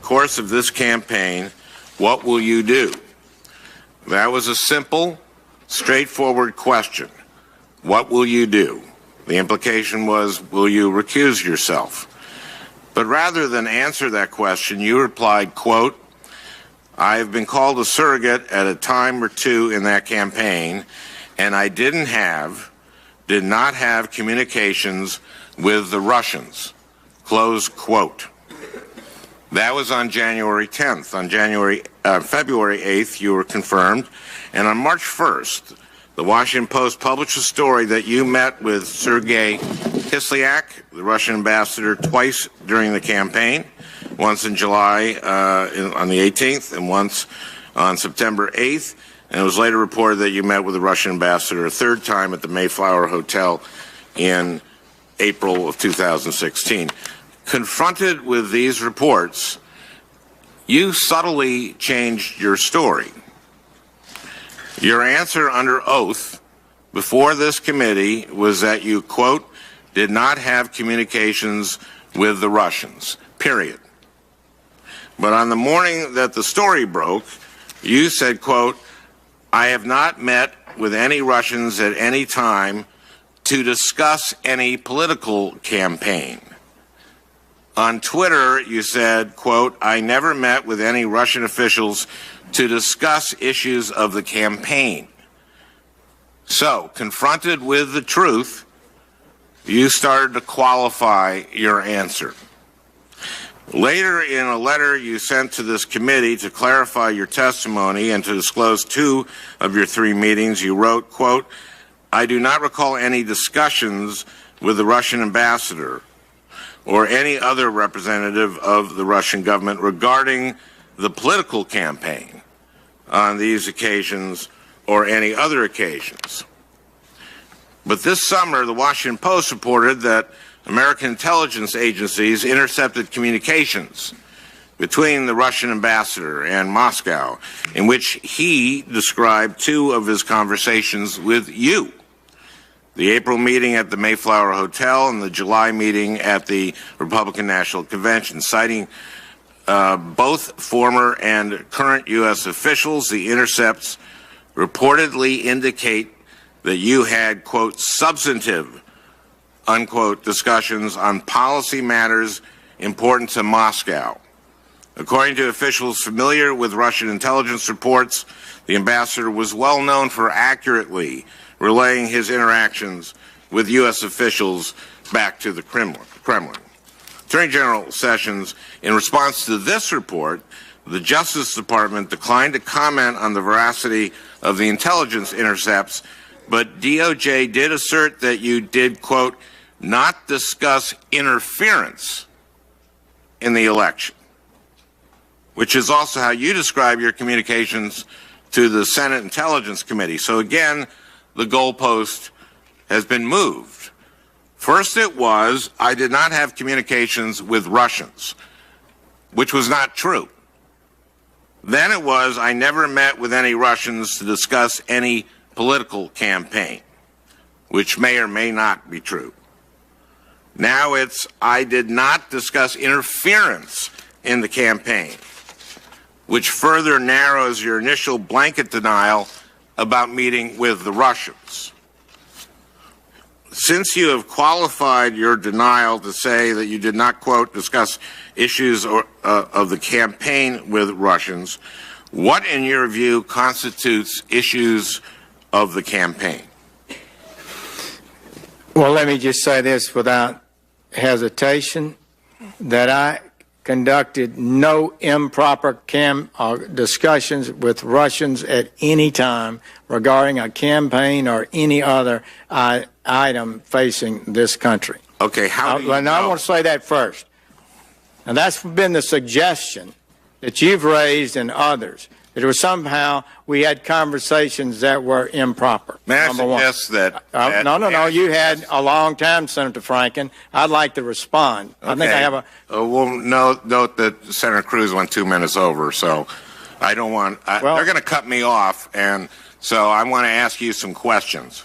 course of this campaign, what will you do? That was a simple, straightforward question. What will you do? The implication was, will you recuse yourself? But rather than answer that question, you replied, quote, I have been called a surrogate at a time or two in that campaign, and I did not have communications with the Russians, close quote. That was on January 10th. On February 8th, you were confirmed, and on March 1st, the Washington Post published a story that you met with Sergei Kislyak, the Russian ambassador, twice during the campaign, once in July on the 18th and once on September 8th. And it was later reported that you met with the Russian ambassador a third time at the Mayflower Hotel in April of 2016. Confronted with these reports, you subtly changed your story. Your answer under oath before this committee was that you, quote, did not have communications with the Russians, period. But on the morning that the story broke, you said, quote, I have not met with any Russians at any time to discuss any political campaign. On Twitter, you said, quote, I never met with any Russian officials to discuss issues of the campaign. So, confronted with the truth, you started to qualify your answer. Later, in a letter you sent to this committee to clarify your testimony and to disclose 2 of your 3 meetings, you wrote, quote, I do not recall any discussions with the Russian ambassador or any other representative of the Russian government regarding the political campaign on these occasions or any other occasions. But this summer, the Washington Post reported that American intelligence agencies intercepted communications between the Russian ambassador and Moscow, in which he described 2 of his conversations with you. The April meeting at the Mayflower Hotel and the July meeting at the Republican National Convention. Citing both former and current U.S. officials, the intercepts reportedly indicate that you had, quote, substantive, unquote, discussions on policy matters important to Moscow. According to officials familiar with Russian intelligence reports, the ambassador was well known for accurately relaying his interactions with U.S. officials back to the Kremlin. Attorney General Sessions, in response to this report, the Justice Department declined to comment on the veracity of the intelligence intercepts, but DOJ did assert that you did, quote, not discuss interference in the election, which is also how you describe your communications to the Senate Intelligence Committee. So again, the goalpost has been moved. First it was, I did not have communications with Russians, which was not true. Then it was, I never met with any Russians to discuss any political campaign, which may or may not be true. Now it's, I did not discuss interference in the campaign, which further narrows your initial blanket denial about meeting with the Russians. Since you have qualified your denial to say that you did not, quote, discuss issues of the campaign with Russians, what, in your view, constitutes issues of the campaign? Well, let me just say this without hesitation, that I conducted no improper discussions with Russians at any time regarding a campaign or any other item facing this country. Okay, how do you know? I want to say that first. And that's been the suggestion that you've raised and others, that it was somehow we had conversations that were improper. May I suggest that... No. You had a long time, Senator Franken. I'd like to respond. Okay. I think I have a... Well, note that Senator Cruz went 2 minutes over, so I don't want... they're going to cut me off, and so I want to ask you some questions.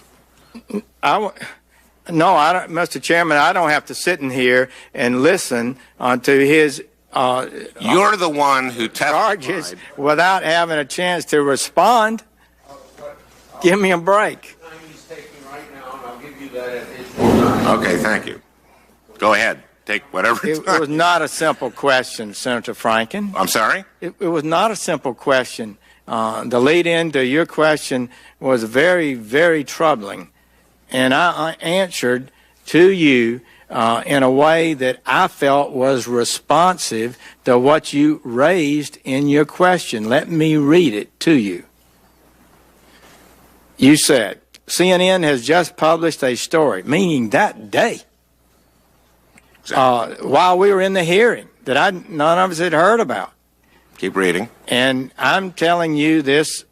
No, I don't, Mr. Chairman, I don't have to sit in here and listen to his You're the one who charges testified. without having a chance to respond. Give me a break. Okay, thank you. Go ahead. Take whatever It time. was not a simple question, Senator Franken. I'm sorry? It was not a simple question. The lead in to your question was very, very troubling. And I answered to you in a way that I felt was responsive to what you raised in your question. Let me read it to you. You said, CNN has just published a story, meaning that day, while we were in the hearing, that none of us had heard about. Keep reading. And I'm telling you this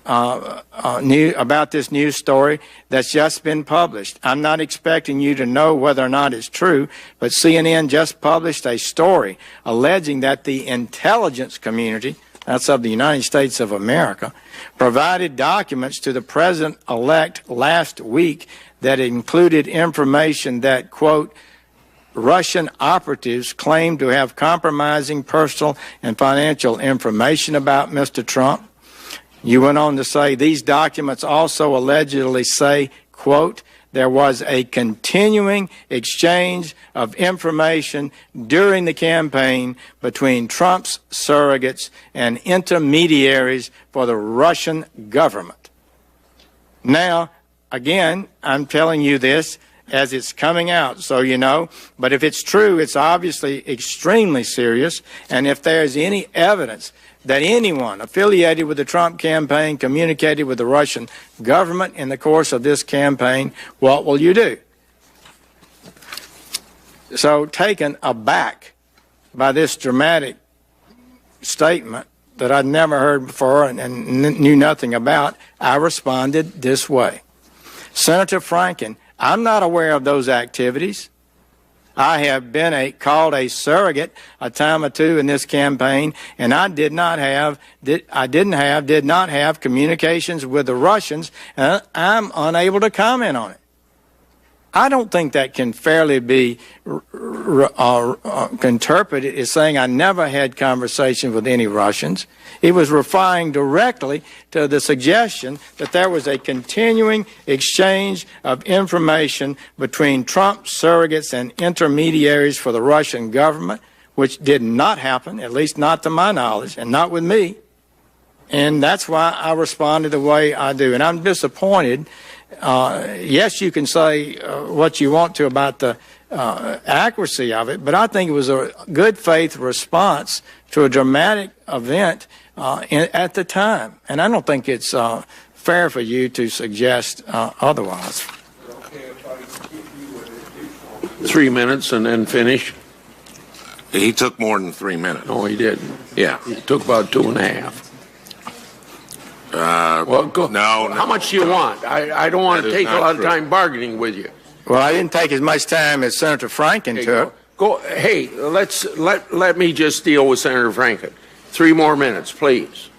about this news story that's just been published. I'm not expecting you to know whether or not it's true, but CNN just published a story alleging that the intelligence community, that's of the United States of America, provided documents to the president-elect last week that included information that, quote, Russian operatives claim to have compromising personal and financial information about Mr. Trump. You went on to say these documents also allegedly say, quote, there was a continuing exchange of information during the campaign between Trump's surrogates and intermediaries for the Russian government. Now, again, I'm telling you this as it's coming out, so you know. But if it's true, it's obviously extremely serious. And if there's any evidence that anyone affiliated with the Trump campaign communicated with the Russian government in the course of this campaign, what will you do? So, taken aback by this dramatic statement that I'd never heard before and knew nothing about, I responded this way. Senator Franken, I'm not aware of those activities. I have been called a surrogate a time or two in this campaign, and I did not have communications with the Russians, and I'm unable to comment on it. I don't think that can fairly be interpreted as saying I never had conversations with any Russians. It was referring directly to the suggestion that there was a continuing exchange of information between Trump surrogates and intermediaries for the Russian government, which did not happen, at least not to my knowledge, and not with me. And that's why I responded the way I do. And I'm disappointed. Yes, you can say what you want to about the accuracy of it, but I think it was a good faith response to a dramatic event at the time. And I don't think it's fair for you to suggest otherwise. 3 minutes and then finish? He took more than 3 minutes. No, he didn't. Yeah. He took about 2.5. Well, go. No. How much do you want? I don't want to take a lot of time bargaining with you. Well, I didn't take as much time as Senator Franken took. Go. Hey, let me just deal with Senator Franken. 3 more minutes, please.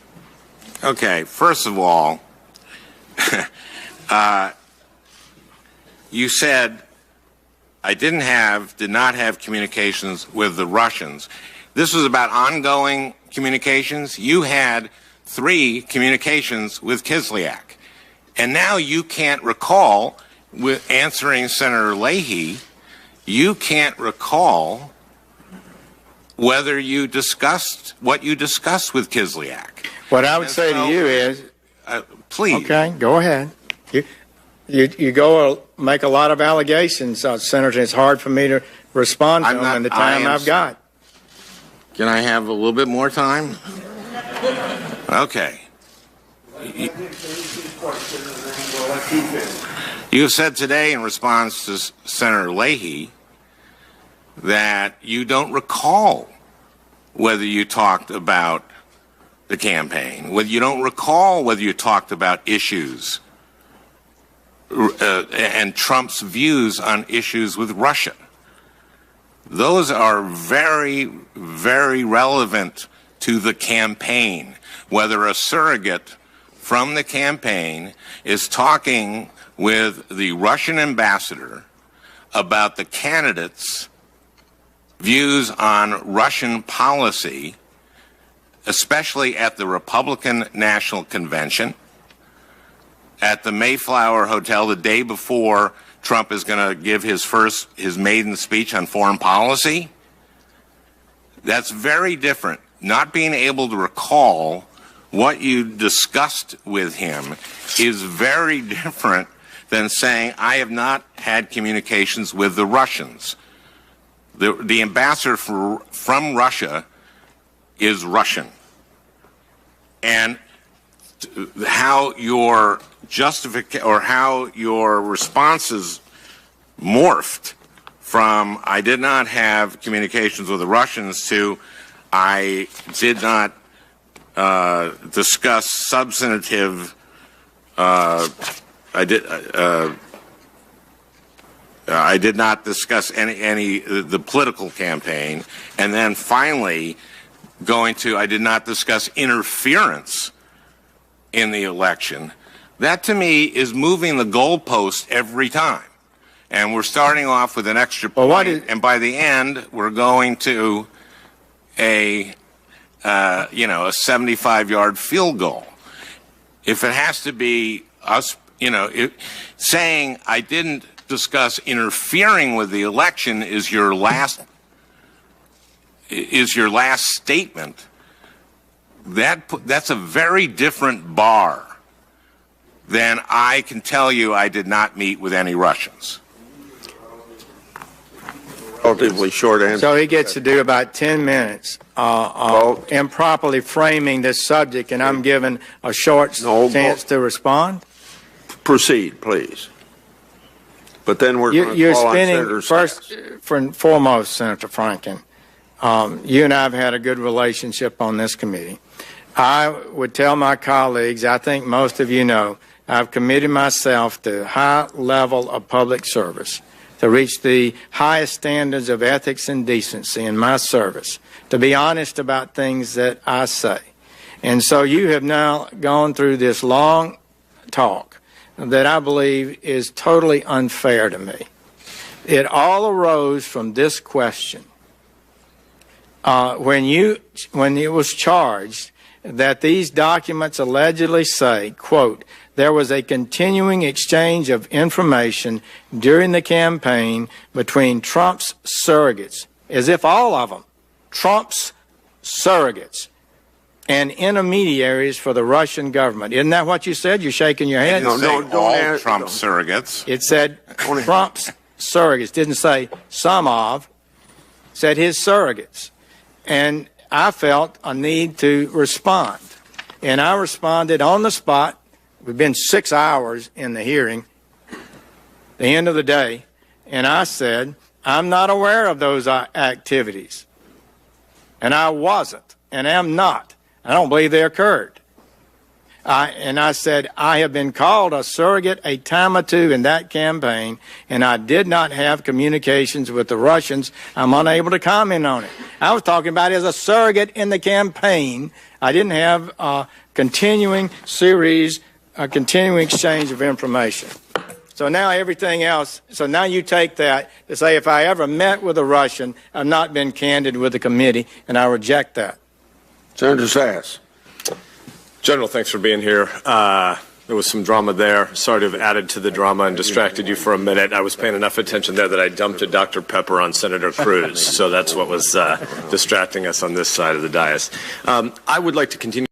Okay. First of all, you said I did not have communications with the Russians. This was about ongoing communications. You had 3 communications with Kislyak. And now you can't recall, with answering Senator Leahy, you can't recall whether you discussed what you discussed with Kislyak. What I would say to you is, please. Okay, go ahead. You go make a lot of allegations, Senator. It's hard for me to respond to them in the time I've got. Can I have a little bit more time? Okay. You said today in response to Senator Leahy that you don't recall whether you talked about the campaign, whether you don't recall whether you talked about issues and Trump's views on issues with Russia. Those are very, very relevant to the campaign. Whether a surrogate from the campaign is talking with the Russian ambassador about the candidates views on Russian policy, especially at the Republican National Convention, at the Mayflower Hotel the day before Trump is going to give his maiden speech on foreign policy. That's very different. Not being able to recall what you discussed with him is very different than saying, I have not had communications with the Russians. The ambassador from Russia is Russian. And how your how your responses morphed from I did not have communications with the Russians to I did not discuss substantive I did not discuss any the political campaign, and then finally going to I did not discuss interference in the election. That to me is moving the goalpost every time. And we're starting off with an extra point, and by the end we're going to a 75-yard field goal. If it has to be us, saying I didn't discuss interfering with the election is your last statement. That's a very different bar than I can tell you I did not meet with any Russians. Relatively short answer. So he gets to do about 10 minutes improperly framing this subject, and I'm given a short chance to respond? Proceed, please. But then we're going to You're call on spinning, Senator first Stats. and foremost, Senator Franken, you and I have had a good relationship on this committee. I would tell my colleagues, I think most of you know, I've committed myself to a high level of public service, to reach the highest standards of ethics and decency in my service, to be honest about things that I say. And so you have now gone through this long talk that I believe is totally unfair to me. It all arose from this question. When it was charged that these documents allegedly say, quote, there was a continuing exchange of information during the campaign between Trump's surrogates, as if all of them, Trump's surrogates, and intermediaries for the Russian government. Isn't that what you said? You're shaking your head. Don't all Trump's surrogates. It said Trump's surrogates. Didn't say some of. It said his surrogates. And I felt a need to respond. And I responded on the spot. We've been 6 hours in the hearing, the end of the day, and I said, I'm not aware of those activities. And I wasn't, and am not. I don't believe they occurred. And I said, I have been called a surrogate a time or two in that campaign, and I did not have communications with the Russians. I'm unable to comment on it. I was talking about as a surrogate in the campaign. I didn't have a continuing series, a continuing exchange of information. So now everything else, so now you take that to say if I ever met with a Russian, I've not been candid with the committee, and I reject that. Senator Sass. General, thanks for being here. There was some drama there. Sorry to have added to the drama and distracted you for a minute. I was paying enough attention there that I dumped a Dr. Pepper on Senator Cruz. So that's what was distracting us on this side of the dais. I would like to continue.